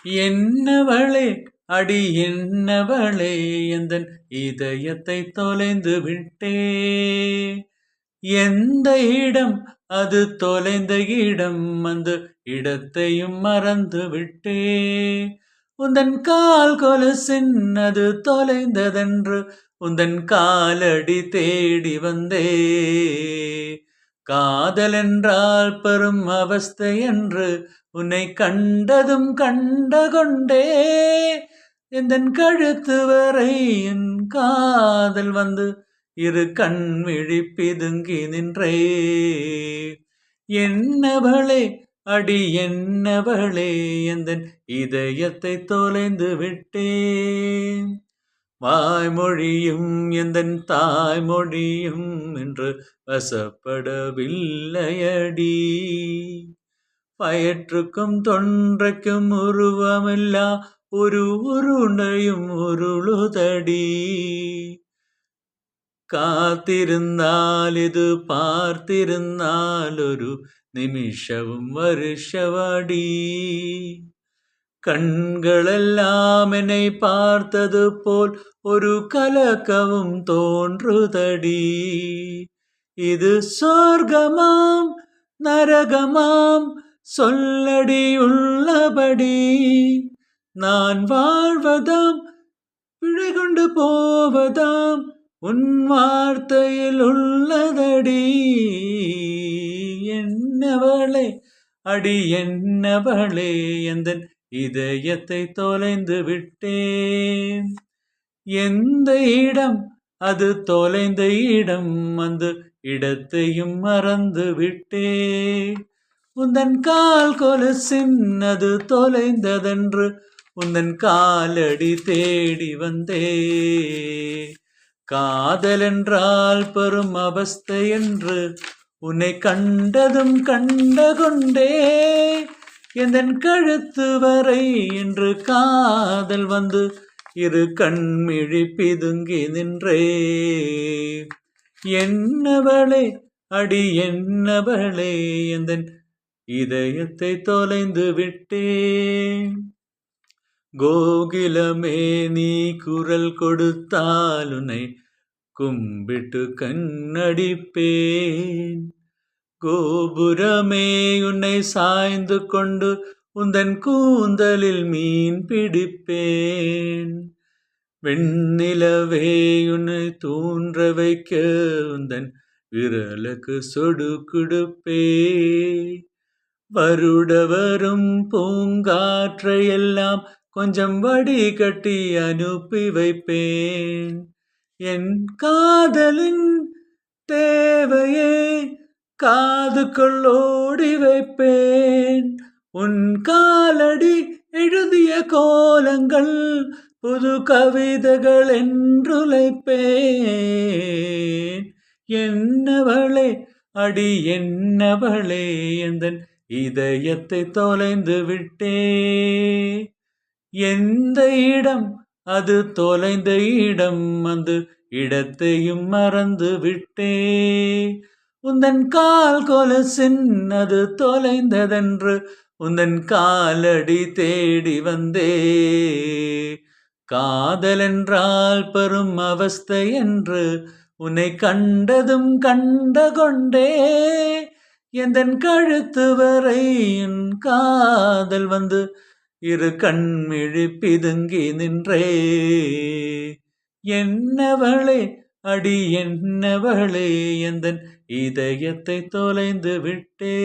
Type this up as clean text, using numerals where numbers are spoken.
என்னவளே அடி என்னவளே எந்தன் இதயத்தை தொலைந்து விட்டே. எந்த இடம் அது தொலைந்த இடம், அந்த இடத்தையும் மறந்து விட்டே. உந்தன் கால் கொலுசின் அது தொலைந்ததென்று உந்தன் காலடி தேடி வந்தே. காதல் என்றால் பெரும் அவஸ்தை என்று உன்னை கண்டதும் கண்டகொண்டே. எந்தன் கழுத்து வரை என் காதல் வந்து இரு கண்விழி பிதுங்கி நின்றே. என்னவளே அடி என்னவளே எந்தன் இதயத்தை தொலைந்து விட்டேன். வாய்மொழியும் எந்தன் தாய்மொழியும் என்று வசப்படவில்லையடி. வயிற்றுக்கும் தொன்றைக்கும் உருவமில்லா ஒரு உருண்டையும் உருளுதடி. காத்திருந்தால் இது பார்த்திருந்தால் ஒரு நிமிஷமும் வருஷவடி. கண்களெல்லாம் என்னை பார்த்தது போல் ஒரு கலக்கவும் தோன்றுதடி. இது சொர்க்கமாம் நரகமாம் சொல்லடி உள்ளபடி. நான் வாழ்வதாம் பிழை கொண்டு போவதாம் உன் வார்த்தையில் உள்ளதடி. என்னவளே அடி என்னவளே எந்தன் இதயத்தை தொலைந்து விட்டேன். எந்த இடம் அது தொலைந்த இடம், அந்த இடத்தையும் மறந்து விட்டே. உந்தன் கால் கொலுசின் அது தொலைந்ததென்று உந்தன் காலடி தேடி வந்தே. காதல் என்றால் பெரும் அவஸ்தை என்று உன்னை கண்டதும் கண்டகொண்டே. எந்தன் கழுத்து வரை என்று காதல் வந்து இரு கண்மிழி பிதுங்கி நின்றே. என்னவளே அடி என்னவளே எந்தன் இதயத்தை தொலைந்து விட்டேன். கோகிலமே நீ குரல் கொடுத்தால் உன்னை கும்பிட்டு கண்ணடிப்பேன். கோபுரமே உன்னை சாய்ந்து கொண்டு உந்தன் கூந்தலில் மீன் பிடிப்பேன். வெண்ணிலவே உன்னை தூன்ற வைக்க உந்தன் விரலுக்கு சொடு கொடுப்பே. வருட வரும் பூங்காற்றையெல்லாம் கொஞ்சம் வடிகட்டி அனுப்பி வைப்பேன். என் காதலின் தேவையே காதுக்குள் ஓடி வைப்பேன். உன் காலடி எழுதிய கோலங்கள் புது கவிதைகள் என்றுழைப்பேன். என்னவளே அடி என்னவளே எந்தன் இதயத்தை தொலைந்து விட்டே. எந்த இடம் அது தொலைந்த இடம், அந்த இடத்தையும் மறந்து விட்டே. உந்தன் கால் கொலுசின் அது தொலைந்ததென்று உந்தன் காலடி தேடி வந்தே. காதல் என்றால் பெரும் அவஸ்தை என்று உன்னை கண்டதும் கண்டகொண்டே. எந்தன் கழுத்து வரை என் காதல் வந்து இரு கண்மிழி பிதுங்கி நின்றே. என்னவளே அடி என்னவளே எந்தன் இதயத்தை தொலைந்து விட்டே.